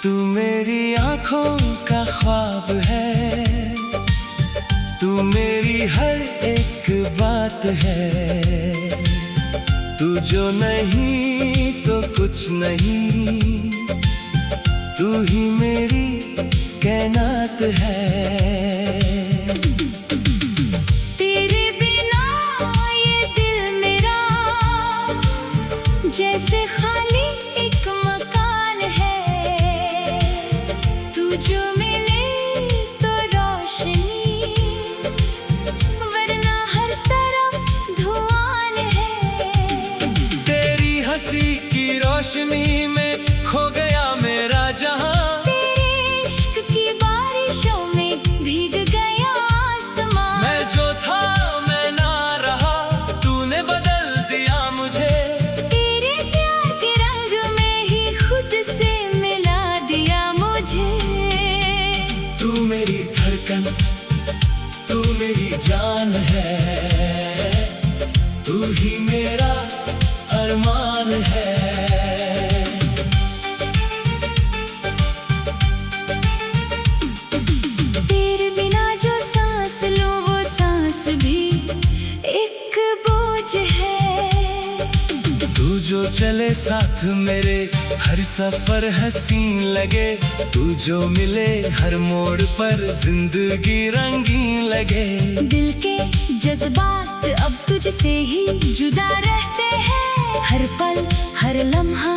तू मेरी आँखों का ख्वाब है, तू मेरी हर एक बात है। तू जो नहीं तो कुछ नहीं, तू ही मेरी कायनात है। तेरे बिना ये दिल मेरा जैसे खाली एक मकान है। तू जो मिले तो रोशनी, वरना हर तरफ धुआं है। तेरी हंसी की रोशनी में खो गया मेरा जहां। तेरे इश्क की बारिशों में भीग गया आसमां। मैं जो था मैं ना रहा, तूने बदल दिया मुझे। तेरे प्यार के रंग में ही खुद से मिला दिया मुझे। तू मेरी धड़कन, तू मेरी जान है, तू ही मेरा अरमान है। तेरे बिना जो सांस लूं वो सांस भी एक बोझ है। तू जो चले साथ मेरे हर सफर हसीन लगे। तू जो मिले हर मोड़ पर जिंदगी रंगीन लगे। दिल के जज्बात अब तुझसे ही जुदा रहते हैं। हर पल हर लम्हा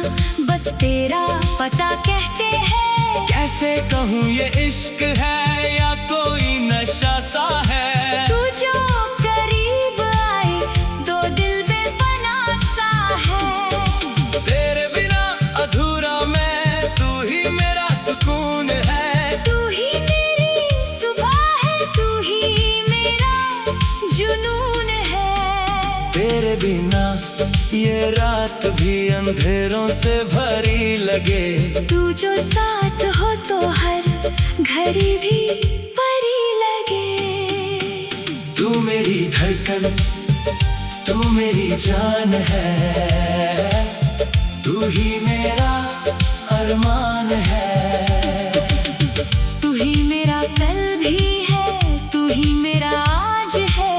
बस तेरा पता कहते हैं। कैसे कहूँ ये इश्क है या कोई नशा सा है। तू जो करीब आए दो दिल बेपनाह सा है। तेरे बिना अधूरा मैं, तू ही मेरा सुकून है। तू ही मेरी सुबह है, तू ही मेरा जुनून है। तेरे बिना ये रात भी अंधेरों से भरी लगे। तू जो साथ हो तो हर घड़ी भी परी लगे। तू मेरी धड़कन, तू मेरी जान है, तू ही मेरा अरमान है। तू ही मेरा कल भी है, तू ही मेरा आज है।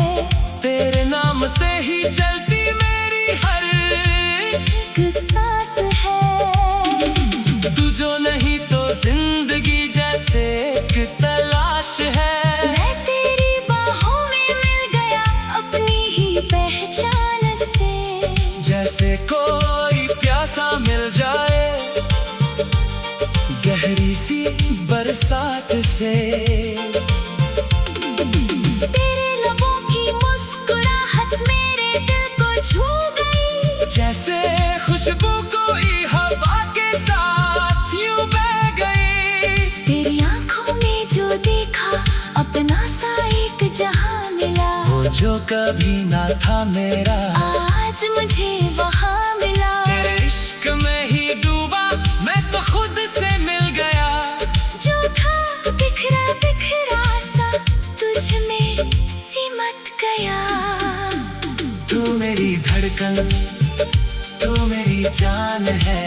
तेरे नाम से ही चलती मेरी हर एक सांस है। तू जो नहीं तो जिंदगी जैसे एक तलाश है। मैं तेरी बाहों में मिल गया अपनी ही पहचान से। जैसे कोई प्यासा मिल जाए गहरी सी बरसात से। तेरे लबों की मुस्कुराहट मेरे दिल को छू गई। जैसे खुशबू कोई हवा के साथ यूं बह गई। तेरी आंखों में जो देखा अपना सा एक जहां मिला। वो जो कभी ना था मेरा आज मुझे वहां मिला। तेरे इश्क में ही डूबा मैं तो खुद से मिल गया। जो था बिखरा बिखरा सा तुझ में सिमट गया। तू मेरी धड़कन, तू मेरी जान है,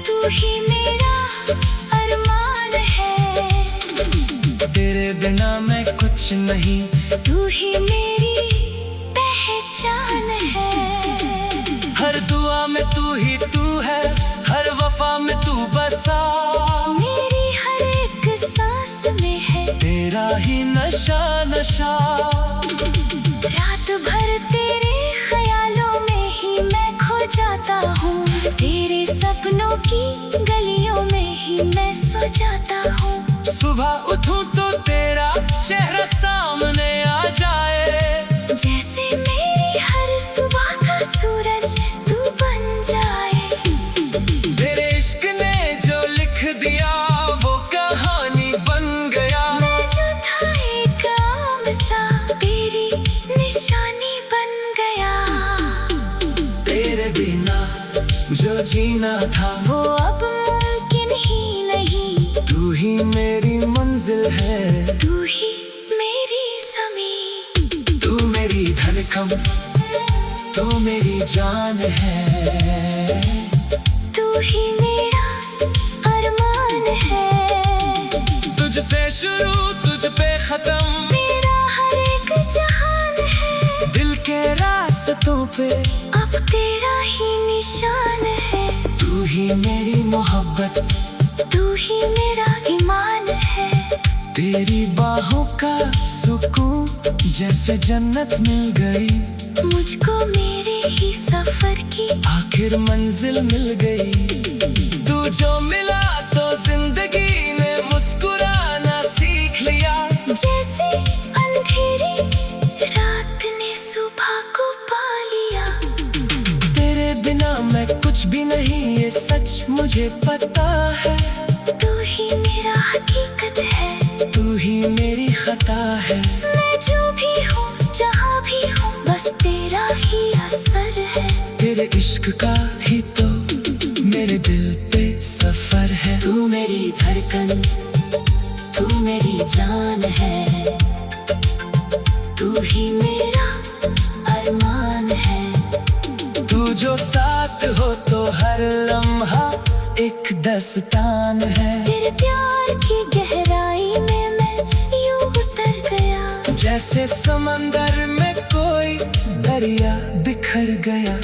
तू ही मेरा अरमान है। तेरे बिना मैं कुछ नहीं। तू ही मेरी पहचान है। हर दुआ में तू ही तू है, हर वफा में तू बसा। मेरी हर एक सांस में है तेरा ही नशा नशा। रात भर तेरे ख्यालों में ही मैं खो जाता हूँ। तेरे सपनों की गलियों में ही मैं सो जाता हूँ। सुबह उठूं तो तेरा चेहरा सामने आ जाए। जैसे मेरी हर सुबह का सूरज तू बन जाए। तेरे इश्क ने जो लिख दिया वो कहानी बन गया। मैं जो था एक आम सा तेरी निशानी बन गया। तेरे बिना जो जीना था वो अब मुमकिन ही नहीं। तू ही मेरी मंजिल है, तू ही मेरी ज़मीं। तू मेरी धड़कन, तू मेरी जान है। तू ही मेरा पे अब तेरा ही निशान है। तू ही मेरी मोहब्बत, तू ही मेरा ईमान है। तेरी बाहों का सुकून जैसे जन्नत मिल गई। मुझको मेरे ही सफर की आखिर मंजिल मिल गई। तू जो मिला तो जिंदगी ने मुस्कुराना सीख लिया। जैसे अंधेरी रात ने सुबह को पा लिया। तेरे बिना मैं कुछ भी नहीं, ये सच मुझे पता है। तू ही मेरा हकीकत है। तू ही मेरी खता है। मैं जो भी हूँ जहाँ भी हूँ बस तेरा ही असर है। तेरे इश्क का ही तो मेरे दिल पे सफर है। तू मेरी धड़कन, तू मेरी जान है। तू ही मेरा अरमान है। तू जो साथ हो तो हर लम्हा एक दस्तान है। तेरे प्यार की गहराई में मैं यूं उतर गया। जैसे समंदर में कोई दरिया बिखर गया।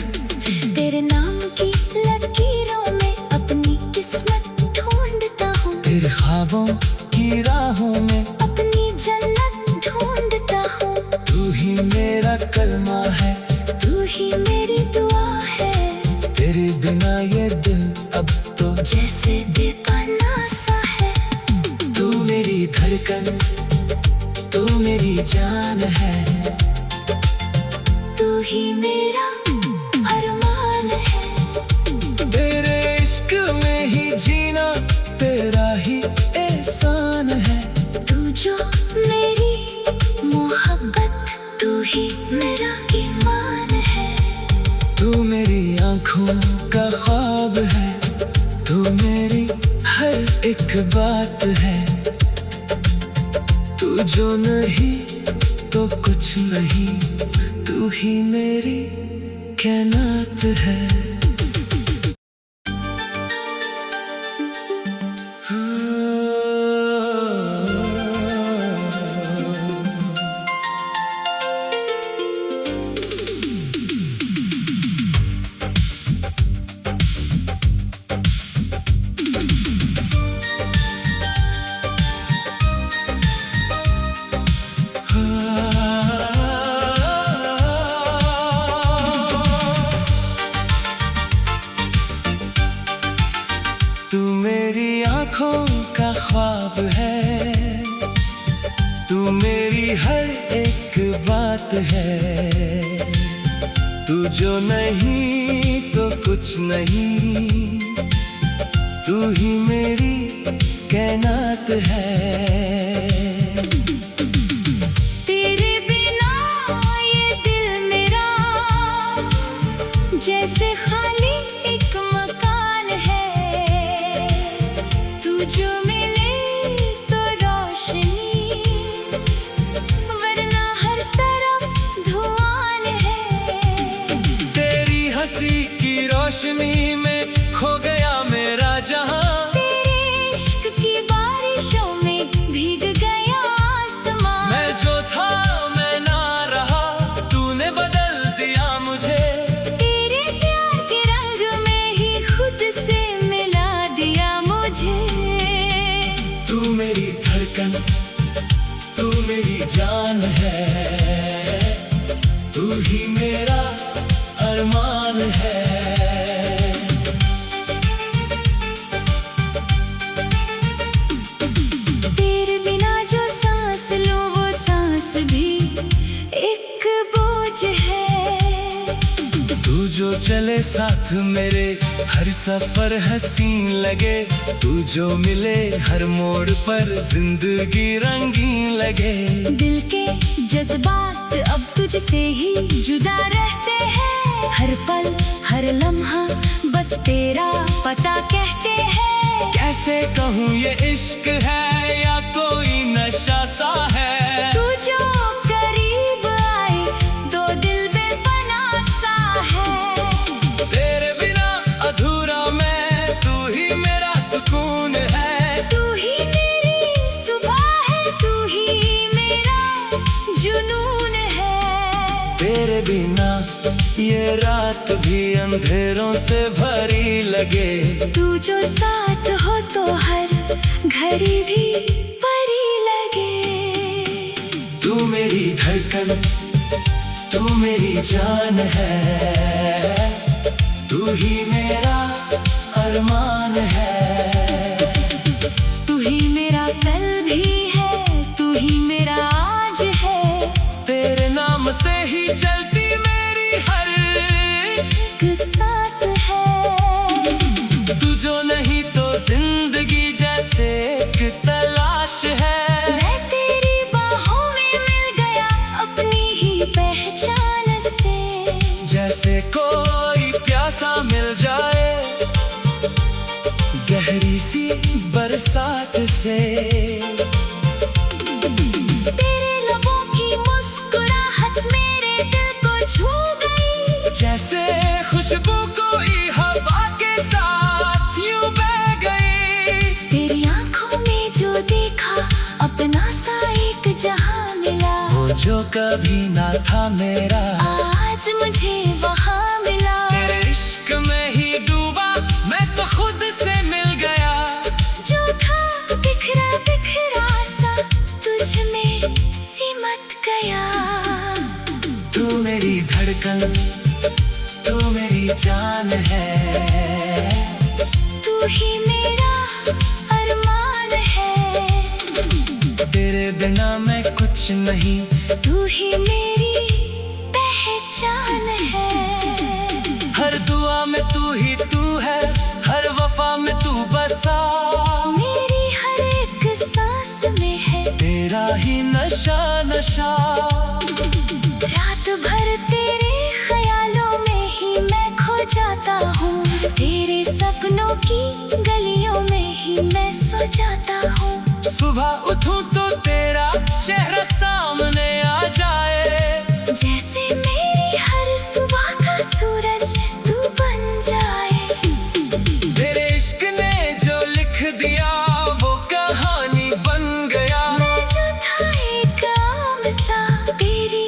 तेरे नाम की लकीरों में अपनी किस्मत ढूंढता हूँ। तेरे ख्वाबों की राहों में अपनी जन्नत ढूंढता हूँ। तू ही मेरा कलमा है। तू ही मेरी दुआ है। तेरे बिना ये दिल अब तो जैसे बेपनाह सा है। तू मेरी धड़कन, तू मेरी जान है। तू ही मेरा अरमान है। तेरे इश्क में ही जीना तेरा ही एहसान है। तू जो मेरी मोहब्बत, तू ही मेरा ईमान है। तू मेरी आँखों का ख्वाब है। तू मेरी हर एक बात है। तू जो नहीं तो कुछ नहीं। तू ही मेरी कायनात है। तू मेरी आँखों का ख्वाब है। तू मेरी हर एक बात है। तू जो नहीं तो कुछ नहीं। तू ही मेरी कायनात है। तेरे बिना ये दिल मेरा जैसे खाली एक मकान है। तू जो मिले तो रोशनी, वरना हर तरफ धुआं है। तेरी हंसी की रोशनी में खो गया मेरा जहां। तेरे इश्क की बारिशों में भीग गया आसमां। मैं जो था मैं ना रहा, तूने बदल दिया मुझे। तेरे प्यार के रंग में ही खुद से मिला दिया मुझे। तू मेरी धड़कन, तू मेरी जान है। तू ही मेरा अरमान है। तेरे बिना जो सांस लूं वो सांस भी एक बोझ है। तू जो चले साथ मेरे हर सफर हसीन लगे। तू जो मिले हर मोड़ पर जिंदगी रंगीन लगे। दिल के जज्बात अब तुझसे ही जुदा रहते हैं। हर पल हर लम्हा बस तेरा पता कहते हैं। कैसे कहूँ ये इश्क है या कोई नशा सा है। तू जो करीब आए तो दिल बेपनाह सा है। तेरे बिना अधूरा मैं, तू ही मेरा सुकून है। तू ही मेरी सुबह है, तू ही मेरा जुनून है। तेरे बिना ये अंधेरों से भरी लगे। तू जो साथ हो तो हर घड़ी भी परी लगे। तू मेरी धड़कन, तू मेरी जान है, तू ही मेरा अरमान है। तू ही मेरा कल भी है, तू ही मेरा आज है। तेरे नाम से ही चलती मेरी हर एक सांस है। तू जो नहीं तो जिंदगी जैसे एक तलाश है। मैं तेरी बाहों में मिल गया अपनी ही पहचान से। जैसे कोई प्यासा मिल जाए गहरी सी बरसात से। तेरे लबों की मुस्कुराहट मेरे दिल को छू गई। जैसे खुशबू कोई हवा के साथ यूं बह गई। तेरी आंखों में जो देखा अपना सा एक जहां मिला। वो जो कभी ना था मेरा आज मुझे वहां मिला। तेरे इश्क में ही डूबा मैं तो खुद से मिल गया। जो था बिखरा बिखरा सा तुझ में सिमट गया। तू मेरी धड़कन, तू मेरी जान है, तू ही मेरा अरमान है। तेरे बिना मैं कुछ नहीं। तू ही मेरी पहचान है। हर दुआ में तू ही तू है, हर वफा में तू बसा। मेरी हर एक सांस में है तेरा ही नशा नशा। रात भर तेरे ख्यालों में ही मैं खो जाता हूँ। तेरे सपनों की गलियों में ही मैं सो जाता हूँ। सुबह उठूं तो तेरा चेहरा सामने आ जाए। जैसे मेरी हर सुबह का सूरज तू बन जाए। तेरे इश्क ने जो लिख दिया वो कहानी बन गया। मैं जो था एक आम सा तेरी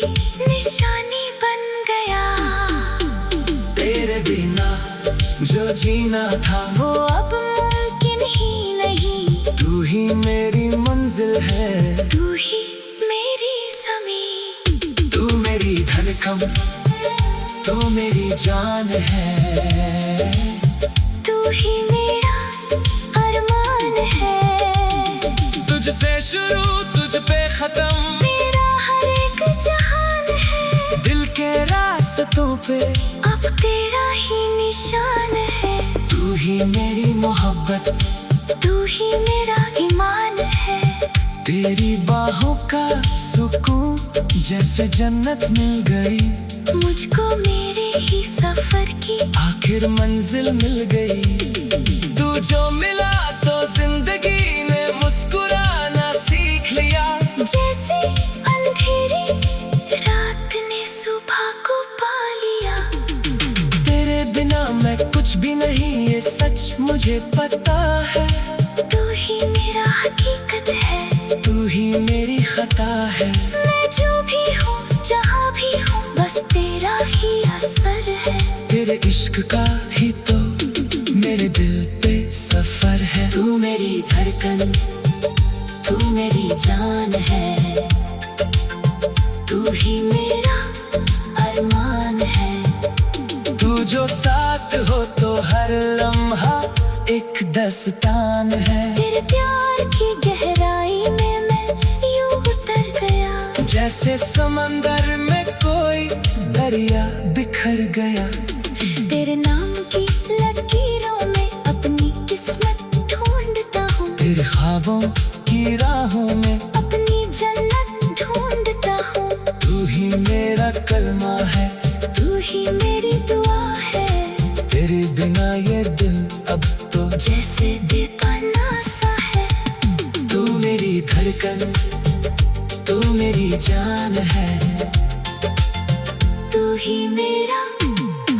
निशानी बन गया। तेरे बिना जो जीना था वो अब मुमकिन ही नहीं। तू ही मेरी मंजिल है, तू ही मेरी ज़मीं। तू मेरी धड़कन, तू मेरी जान है, तू ही मेरा अरमान है। तुझसे शुरू तुझ पे खत्म मेरा हर एक जहान है। दिल के रास्तों पे अब तेरा ही निशान है। तू ही मेरी मोहब्बत, तू ही मेरा ईमान है। तेरी बाहों का सुकून जैसे जन्नत मिल गई। मुझको मेरे ही सफर की आखिर मंजिल मिल गई। तू जो मिला तो जिंदगी ने मुस्कुराना सीख लिया। जैसे अंधेरी रात ने सुबह को पा लिया। तेरे बिना मैं कुछ भी नहीं ये सच मुझे पता है। तू ही मेरा हकीकत है। तू ही मेरी खता है। मैं जो भी हूँ जहाँ भी हूँ बस तेरा ही असर है। तेरे इश्क का ही तो मेरे दिल पे सफर है। तू मेरी धड़कन, तू मेरी जान है, तू ही मेरा अरमान है। तू जो साथ हो तो हर लम्हा एक दस्तान है। तेरे प्यार की गहराई में मैं यूं उतर गया। जैसे समंदर में कोई दरिया बिखर गया। तेरे नाम की लकीरों में अपनी किस्मत ढूंढता हूँ। तेरे ख्वाबों की राहों में अपनी जन्नत ढूंढता हूँ। तू ही मेरा कलमा है, तू ही मेरी दुआ है। तेरे बिना ये दिल अब तो जैसे बेपनाह सा है। तू मेरी धड़कन, तू मेरी जान है, तू ही मेरा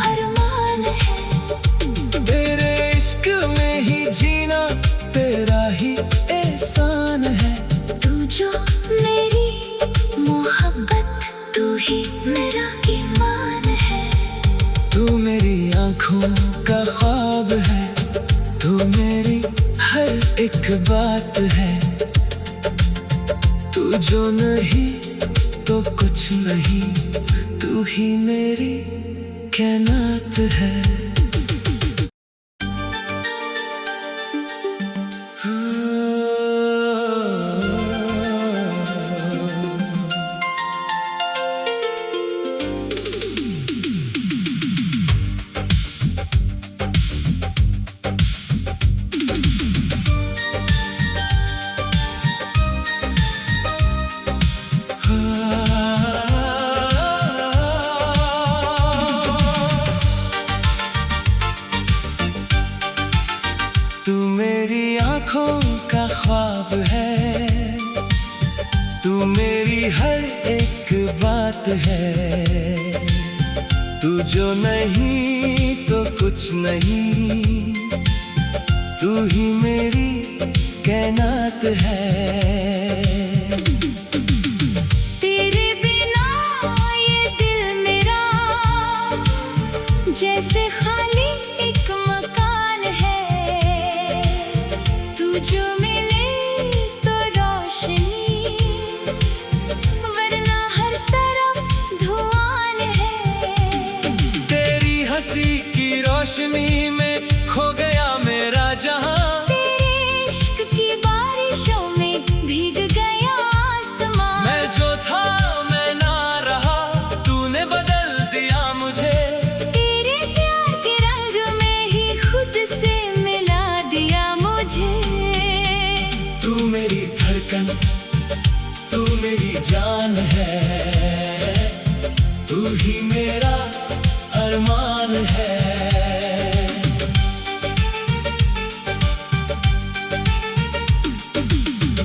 अरमान है। तेरे इश्क में ही जीना तेरा ही एहसान है। तू जो मेरी मोहब्बत, तू ही मेरा ईमान है। तू मेरी आँखों कुछ नहीं, तू ही मेरी कायनात है। तू मेरी आँखों का ख्वाब है, तू मेरी हर एक बात है। तू जो नहीं तो कुछ नहीं, तू ही मेरी कायनात है। तेरे बिना ये दिल मेरा जैसे खाली एक मकान है। तू जो मिले तो रोशनी, वरना हर तरफ धुआं है। तेरी हंसी की रोशनी में खो गया मेरा जहां, तेरे इश्क की बारिशों में भीग गया आसमां। मैं जो था मैं ना रहा, तूने बदल दिया मुझे। तेरे प्यार के रंग में ही खुद से मिला दिया मुझे। तू मेरी धड़कन, तू मेरी जान है, तू ही मेरा अरमान है।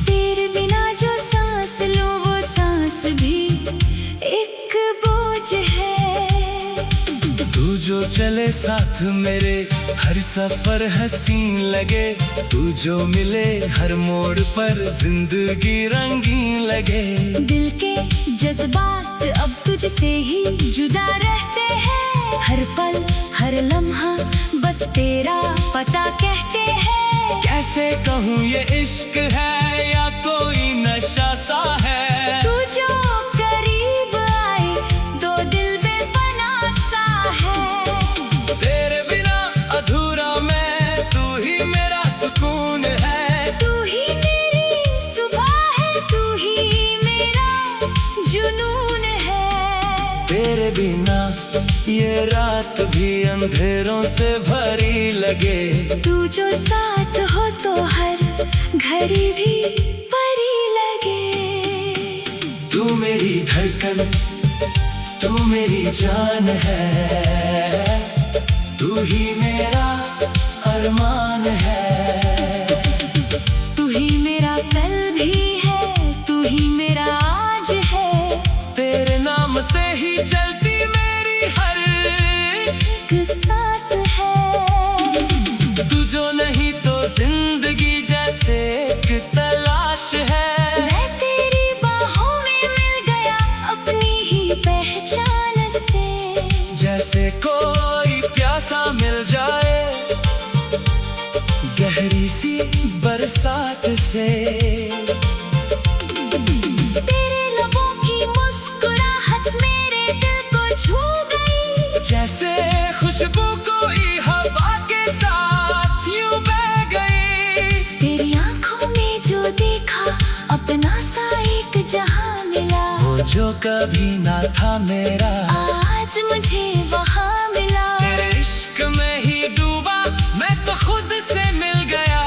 तेरे बिना जो सांस लूं वो सांस भी एक बोझ है। तू जो चले साथ मेरे हर सफर हसीन लगे, तू जो मिले हर मोड़ पर जिंदगी रंगीन लगे। दिल के जज्बात अब तुझसे ही जुदा रहते हैं। हर पल हर लम्हा बस तेरा पता कहते हैं। कैसे कहूँ ये इश्क है या कोई नशा सा है। तू जो करीब आए दो दिल बेपनाह सा है। तेरे बिना अधूरा मैं, तू ही मेरा सुकून है। तू ही मेरी सुबह है, तू ही मेरा जुनून है। तेरे बिना ये रात भी अंधेरों से भरी लगे। तू जो साथ हो तो हर घड़ी भी परी लगे। तू मेरी धड़कन, तू मेरी जान है, तू ही मेरा अरमान है। तू ही मेरा कल भी है, तू ही मेरा आज है। तेरे नाम से ही चलती मेरी हर एक सांस है। तू जो नहीं तो जिंदगी जैसे एक तलाश है। मैं तेरी बाहों में मिल गया अपनी ही पहचान से। जैसे कोई प्यासा मिल जाए गहरी सी बरसात से। तेरे लबों की मुस्कुराहट मेरे दिल को छू गई। जैसे खुशबू कोई हवा के साथ यूं बह गई। तेरी आंखों में जो देखा अपना सा एक जहां मिला। वो जो कभी ना था मेरा, आज मुझे वहां मिला। तेरे इश्क में ही डूबा मैं तो खुद से मिल गया।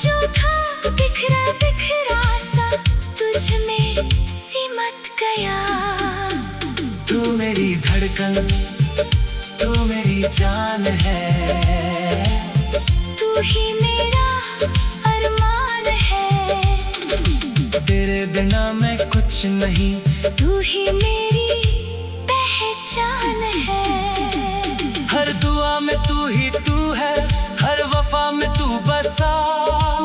जो था बिखरा बिखरा सा तुझ में सिमट गया। तू मेरी धड़कन, तू मेरी जान है, तू ही मेरा अरमान है। तेरे बिना मैं कुछ नहीं, तू ही मेरी पहचान है। हर दुआ में तू ही तू है, हर वफा में तू बसा।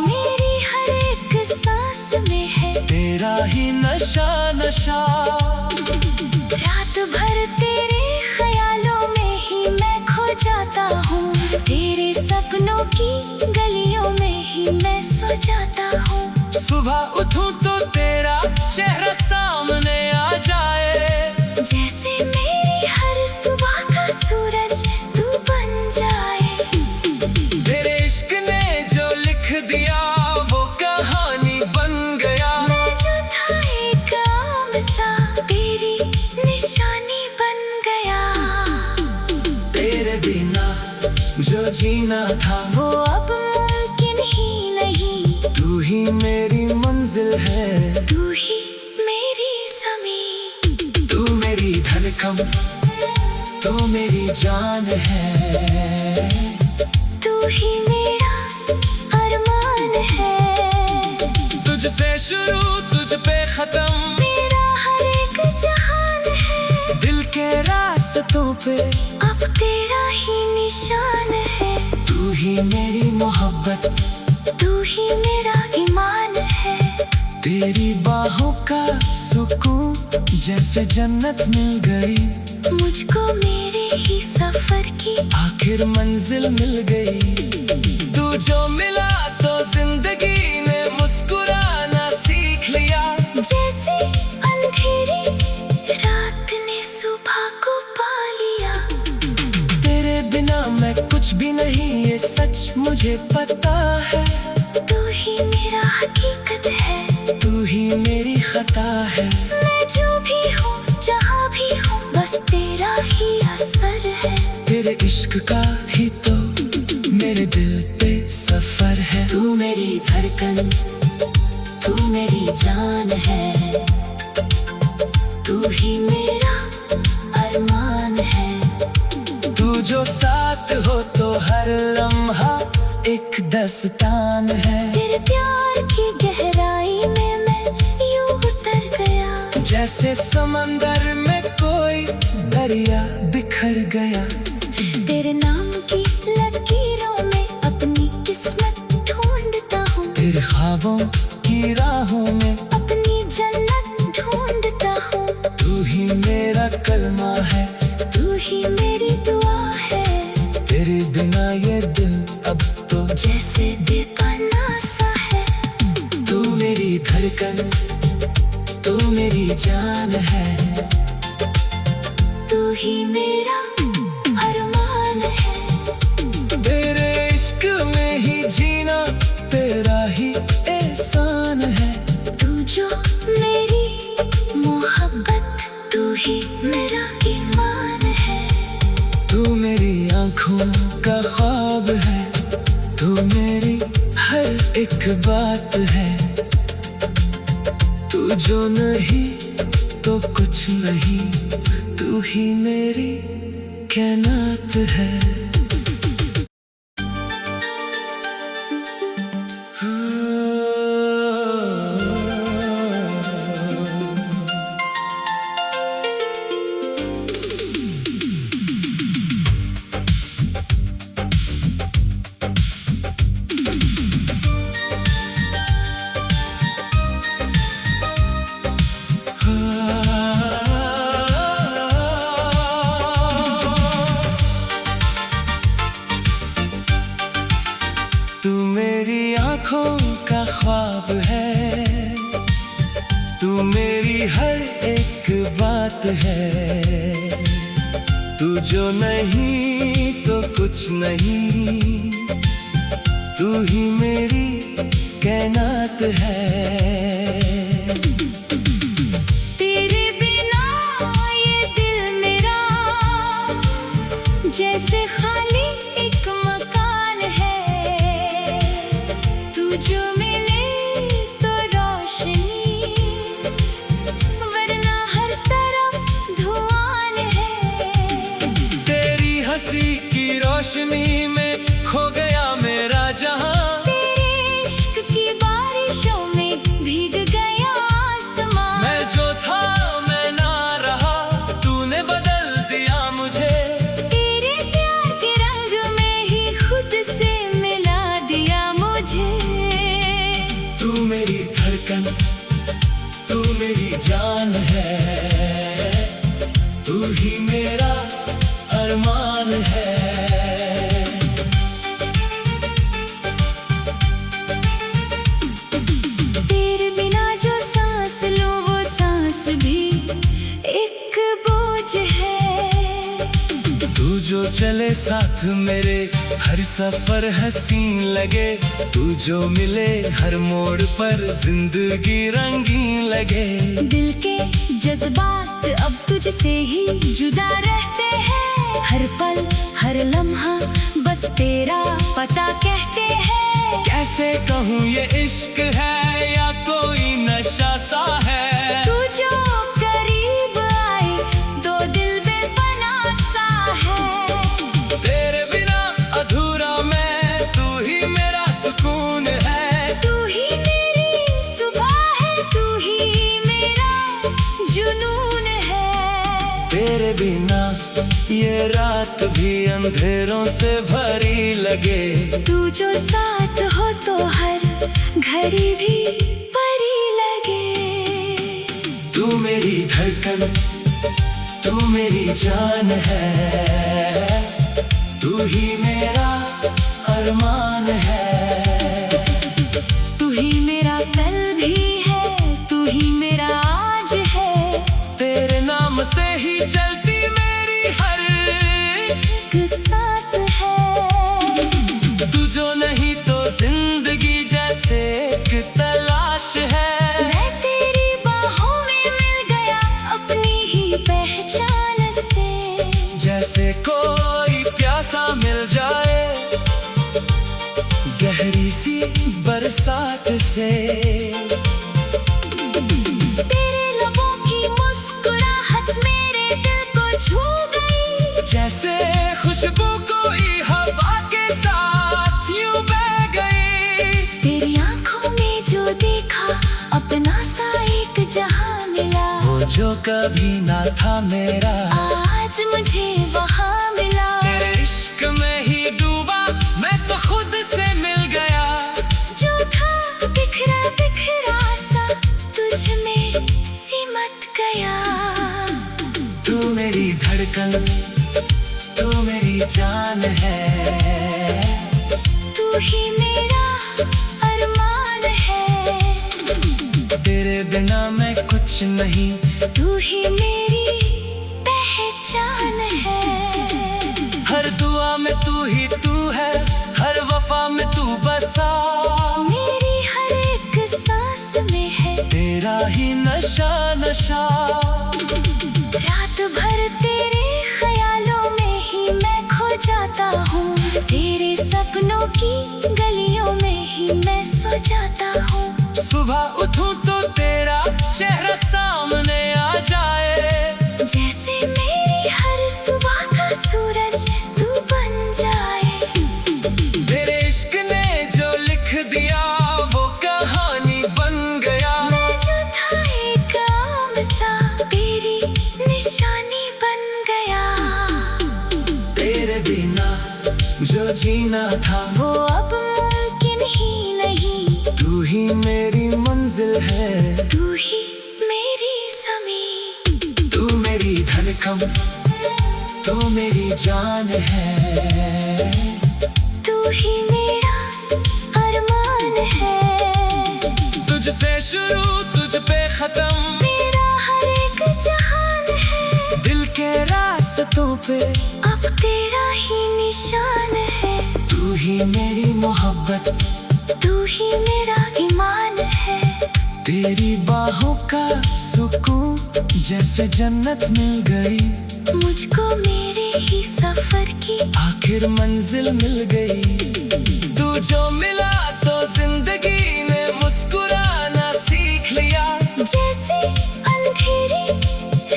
मेरी हर एक सांस में है तेरा ही नशा नशा। रात भर तेरे ख्यालों में ही मैं खो जाता हूँ। तेरे सपनों की गलियों में ही मैं सो जाता हूँ। सुबह उठूं तो तेरा चेहरा सामने आ जाए। था वो अब मुमकिन ही नहीं। तू ही मेरी मंजिल है, तू ही मेरी ज़मीं। तू मेरी धड़कन, तू मेरी जान है, तू ही मेरा अरमान है। तुझसे शुरू तुझ पे खत्म, मेरा हर एक जहान है। दिल के रास्तों पे अब तेरा ही निशान है। तू ही मेरी मोहब्बत, तू ही मेरा ईमान है। तेरी बाहों का सुकून जैसे जन्नत मिल गई। मुझको मेरे ही सफर की आखिर मंजिल मिल गई। तू जो मिला तो जिंदगी ने मुस्कुराना सीख लिया। जैसे अंधेरी रात ने सुबह को पा लिया। तेरे बिना मैं कुछ भी नहीं, ये सच मुझे पता है। तू ही मेरा हकीकत है। तू ही मेरी खता है। मैं जो भी हूँ जहाँ भी हूँ, बस तेरा ही असर है। तेरे इश्क का ही तो मेरे दिल पे सफर है। तू मेरी धड़कन, तू मेरी जान है। तू ही मेरा अरमान है। तू जो साथ हो तो हर लम्हा एक दस्तान है। तेरे प्यार की गहराई में मैं यूं उतर गया। जैसे समंदर में कोई दरिया बिखर गया। तेरे नाम की लकीरों में अपनी किस्मत ढूंढता हूँ। तेरे ख्वाबों की राहों में अपनी जन्नत ढूंढता हूँ। तू ही मेरा कलमा है, तू ही मेरी दुआ है। तेरे बिना ये दिल अब तो जैसे बेपनाह सा है। तू मेरी धड़कन, तू मेरी जान है। तू ही मेरा अरमान है। तेरे इश्क में ही जीना तेरा ही एहसान है। तू जो मेरी मोहब्बत, तू ही मेरा ईमान है। तू मेरी आँखों का ख्वाब है। तू मेरी हर एक बात है। तू जो नहीं तो कुछ नहीं, तू ही मेरी कायनात है। तू मेरी आँखों का ख्वाब है। तू मेरी हर एक बात है। तू जो नहीं तो कुछ नहीं, तू ही मेरी कायनात है। तेरे बिना ये दिल मेरा जैसे खाली एक मकान है। तू जो मिले तो रोशनी, वरना हर तरफ धुआं है। तेरी हंसी की रोशनी में खो गया मेरा जहां। तेरे इश्क की बारिशों में भीग गया आसमां। मैं जो था मैं ना रहा, तूने बदल दिया मुझे। तेरे प्यार के रंग में ही खुद से मिला दिया मुझे। तू मेरी धड़कन, तू मेरी जान है। तू ही मेरा अरमान है। तेरे बिना जो सांस लूं वो सांस भी एक बोझ है। तू जो चले साथ मेरे हर सफर हसीन लगे। तू जो मिले हर मोड़ पर जिंदगी रंगीन लगे। दिल के जज्बात अब तुझसे ही जुदा रहते हैं। हर पल हर लम्हा बस तेरा पता कहते हैं। कैसे कहूँ ये इश्क है या कोई नशा सा है। तू जो करीब आए तो दिल बेपनाह सा है। तेरे बिना अधूरा मैं, तू ही मेरा सुकून है। तू ही मेरी सुबह है, तू ही मेरा जुनून है। तेरे बिना ये रात भी अंधेरों से भरी लगे। तू जो साथ हो तो हर घड़ी भी परी लगे। तू मेरी धड़कन, तू मेरी जान है। तू ही मेरा अरमान है। तू ही मेरा कल भी है, तू ही मेरा आज है। तेरे नाम से ही चलती मेरी हर एक सांस है। तू जो नहीं तो जिंदगी जैसे एक तलाश है। मैं तेरी बाहों में मिल गया अपनी ही पहचान से। जैसे कोई प्यासा मिल जाए गहरी सी बरसात से। तेरे लबों की मुस्कुराहट मेरे दिल को छू गई। जैसे खुशबू कोई हवा के साथ यूं बह गई। तेरी आंखों में जो देखा अपना सा एक जहां मिला। वो जो कभी ना था मेरा आज मुझे वहां मिला। तेरे इश्क में ही डूबा मैं तो खुद से मिल गया। जो था बिखरा बिखरा सा तुझ में सिमट गया। तू मेरी धड़कन, तू मेरी जान है। तू ही मेरा अरमान है। तेरे बिना मैं कुछ नहीं। तू ही मेरी पहचान है। हर दुआ में तू ही तू है, हर वफा में तू बसा। मेरी हर एक सांस में है तेरा ही नशा नशा। रात भर तेरे ख्यालों में ही मैं खो जाता हूँ। तेरे सपनों की गलियों में ही मैं सो जाता हूँ। सुबह उठूं तो तेरा चेहरा सामने आ जाए। जैसे मेरी हर सुबह का सूरज तू बन जाए। तेरे इश्क ने जो लिख दिया वो कहानी बन गया। मैं जो था एक आम सा तेरी निशानी बन गया। तेरे बिना जो जीना था वो अब मुमकिन ही नहीं। तू ही मेरी मंजिल है। तू ही मेरी ज़मीं। तू मेरी धड़कन, तू मेरी जान है। तू ही मेरा अरमान है। तुझसे शुरू तुझ पे खत्म मेरा हर एक जहान है। दिल के रास्तों पे अब तेरा ही निशान है। तू ही मेरी मोहब्बत, तू ही मेरा ईमान है। तेरी बाहों का सुकून जैसे जन्नत मिल गई। मुझको मेरे ही सफर की आखिर मंजिल मिल गई। तू जो मिला तो जिंदगी ने मुस्कुराना सीख लिया। जैसे अंधेरी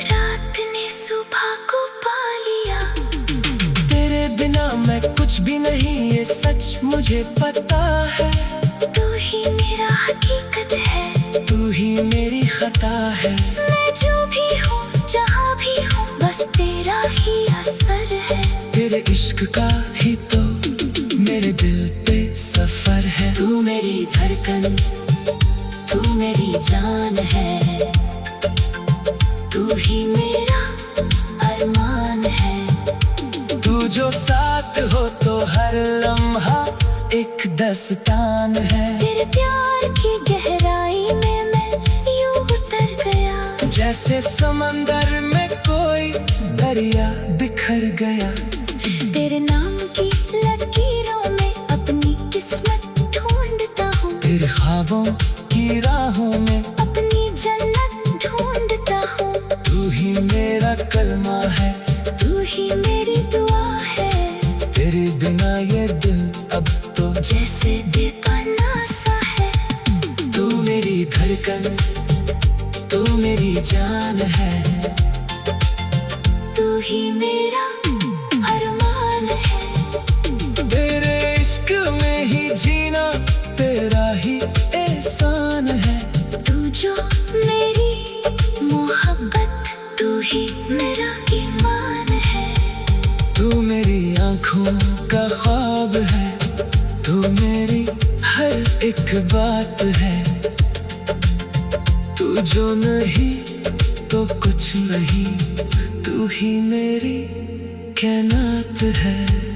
रात ने सुबह को पा लिया। तेरे बिना मैं कुछ भी नहीं, ये सच मुझे पता है। तू ही मेरा हकीकत है। तू ही मेरी खता है। मैं जो भी हूँ जहाँ भी हूँ बस तेरा ही असर है। तेरे इश्क का ही तो मेरे दिल पे सफर है। तू मेरी धड़कन, तू मेरी जान है। तू ही मेरा अरमान है। तू जो साथ हो तो हर लम्हा एक दस्तान है। तेरे प्यार की गहराई में मैं यूं उतर गया। जैसे समंदर में कोई दरिया बिखर गया। तेरे नाम की लकीरों में अपनी किस्मत ढूंढता हूँ। तेरे ख्वाबों की राहों में अपनी जन्नत ढूंढता हूँ। तू ही मेरा कलमा है। तू ही मेरी जैसे दीवाना सा है। तू मेरी धड़कन, तू मेरी जान है, तू ही मेरा अरमान है। तेरे इश्क में ही जीना तेरा ही एहसान है। तू जो मेरी मोहब्बत, तू ही मेरा ईमान है। तू मेरी आँखों का ख्वाब है, तू मेरी हर एक बात है। तू जो नहीं तो कुछ नहीं, तू ही मेरी कायनात है।